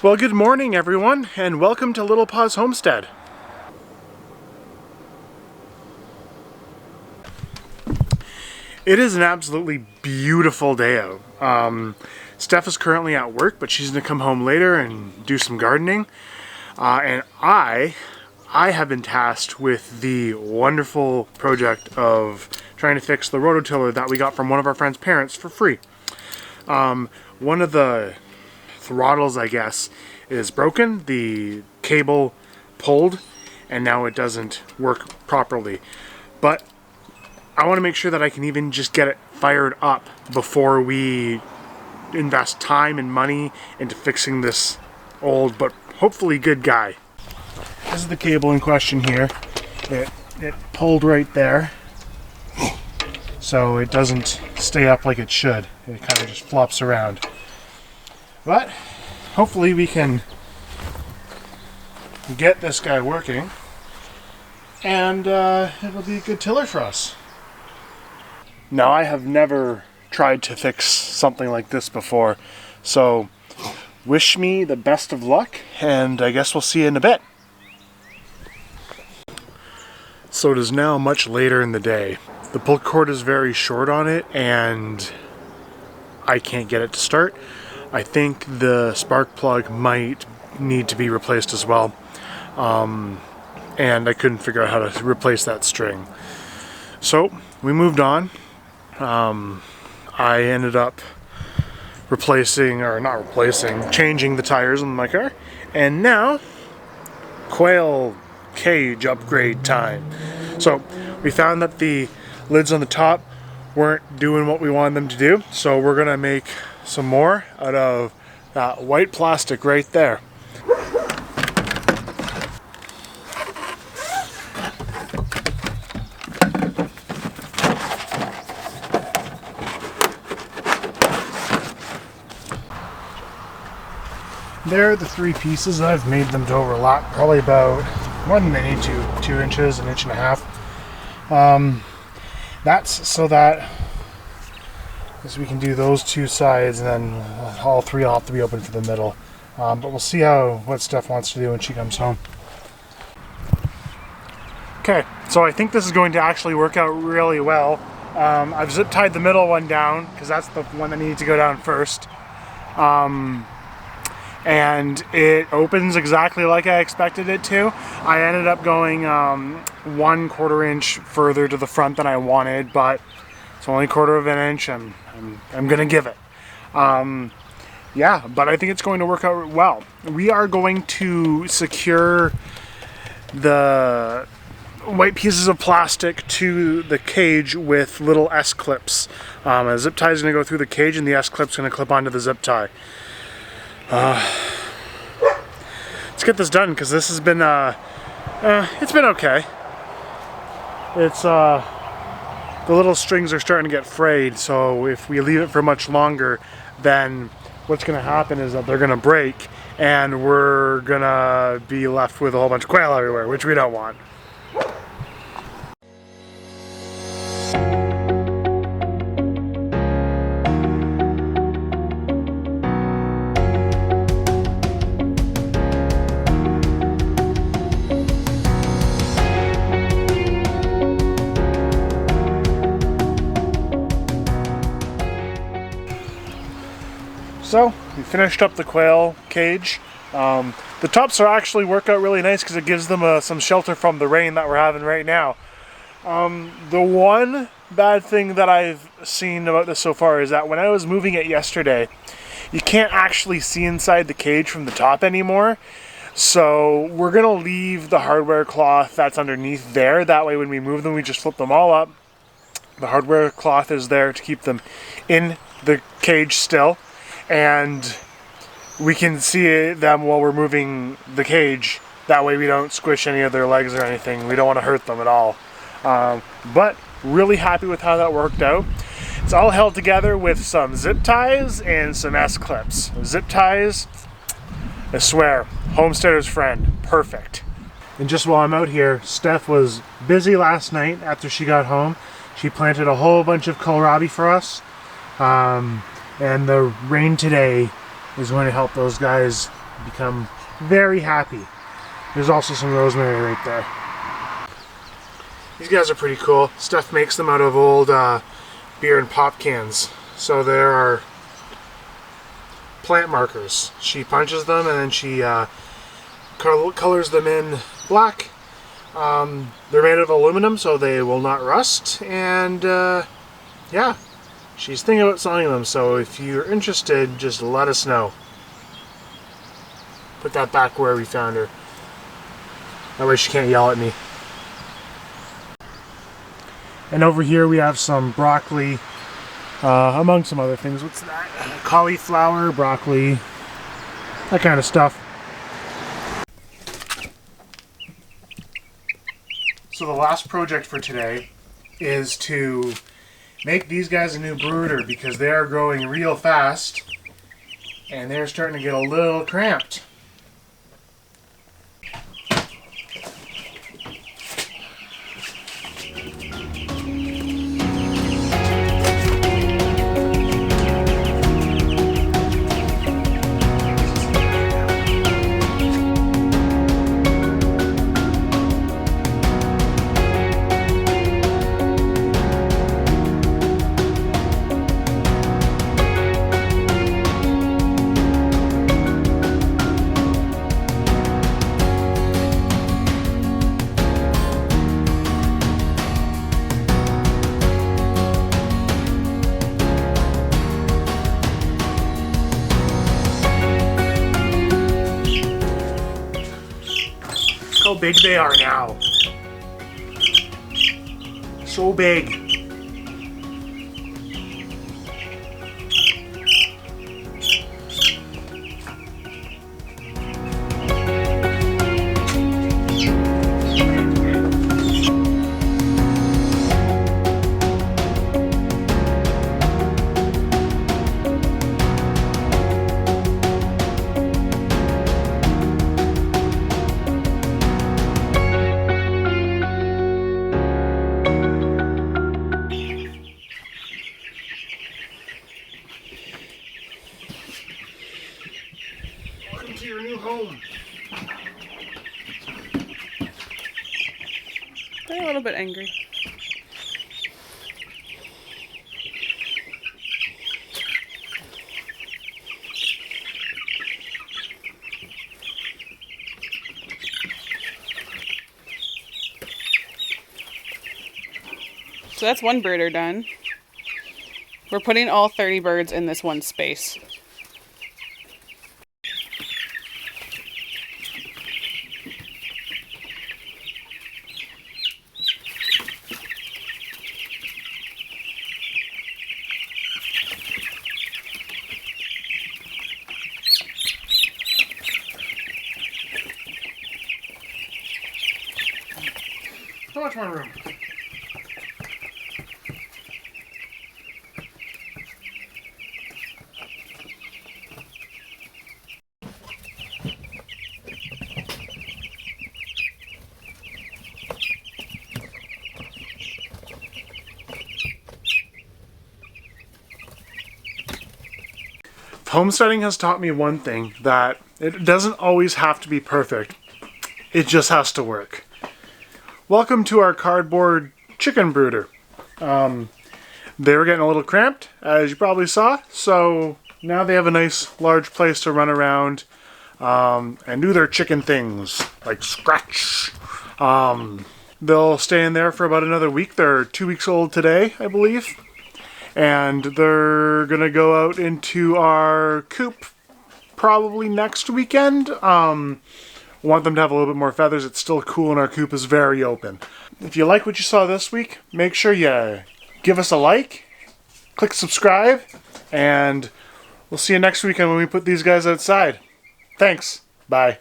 Well, good morning everyone, and welcome to Little Paws Homestead. It is an absolutely beautiful day out. Steph is currently at work, but she's going to come home later and do some gardening. And I have been tasked with the wonderful project of trying to fix the rototiller that we got from one of our friend's parents for free. One of the throttles, I guess, is broken. The cable pulled and now it doesn't work properly. But I want to make sure that I can even just get it fired up before we invest time and money into fixing this old but hopefully good guy. This is the cable in question here. It pulled right there, so it doesn't stay up like it should. It kind of just flops around. But hopefully we can get this guy working, and it'll be a good tiller for us. Now, I have never tried to fix something like this before, so wish me the best of luck, and I guess we'll see you in a bit. So it is now much later in the day. The pull cord is very short on it, and I can't get it to start. I think the spark plug might need to be replaced as well, and I couldn't figure out how to replace that string. So we moved on. I ended up changing the tires on my car, and now Quail cage upgrade time. So we found that the lids on the top weren't doing what we wanted them to do, so we're gonna make some more out of that white plastic right there. There are the three pieces. I've made them to overlap, probably about more than they need to, 2 inches, 1.5 inches. That's so that we can do those two sides, and then all three will have to be open for the middle. But we'll see what Steph wants to do when she comes home. Okay, so I think this is going to actually work out really well. I've zip tied the middle one down because that's the one that needs to go down first. And it opens exactly like I expected it to. I ended up going 1/4 inch further to the front than I wanted, but it's only 1/4 inch. I'm gonna give it. Yeah, but I think it's going to work out well. We are going to secure the white pieces of plastic to the cage with little S-clips. A zip tie is gonna go through the cage, and the S-clip's gonna clip onto the zip tie. Let's get this done, because this has been it's been okay. It's the little strings are starting to get frayed, so if we leave it for much longer, then what's going to happen is that they're going to break, and we're going to be left with a whole bunch of quail everywhere, which we don't want. So we finished up the quail cage. The tops are actually work out really nice because it gives them some shelter from the rain that we're having right now. The one bad thing that I've seen about this so far is that when I was moving it yesterday, you can't actually see inside the cage from the top anymore. So we're gonna leave the hardware cloth that's underneath there. That way when we move them, we just flip them all up. The hardware cloth is there to keep them in the cage still, and we can see them while we're moving the cage. That way we don't squish any of their legs or anything. We don't want to hurt them at all. But really happy with how that worked out. It's all held together with some zip ties and some S-clips. Zip ties, I swear, homesteader's friend, perfect. And just while I'm out here, Steph was busy last night after she got home. She planted a whole bunch of kohlrabi for us. And the rain today is going to help those guys become very happy. There's also some rosemary right there. These guys are pretty cool. Steph makes them out of old beer and pop cans. So there are plant markers. She punches them and then she colors them in black. They're made of aluminum so they will not rust, and yeah, she's thinking about selling them, so if you're interested, just let us know. Put that back where we found her. That way she can't yell at me. And over here we have some broccoli, among some other things. What's that? Cauliflower, broccoli, that kind of stuff. So the last project for today is to make these guys a new brooder because they are growing real fast and they're starting to get a little cramped. How big they are now. So big. To your new home. They're a little bit angry. So that's one brooder done. We're putting all 30 birds in this one space. How much more room? Homesteading has taught me one thing, that it doesn't always have to be perfect. It just has to work. Welcome to our cardboard chicken brooder. They were getting a little cramped, as you probably saw, so now they have a nice large place to run around and do their chicken things, like scratch. They'll stay in there for about another week. They're 2 weeks old today, I believe. And they're going to go out into our coop probably next weekend. Want them to have a little bit more feathers. It's still cool and our coop is very open. If you like what you saw this week, make sure you give us a like, click subscribe, and we'll see you next weekend when we put these guys outside. Thanks. Bye.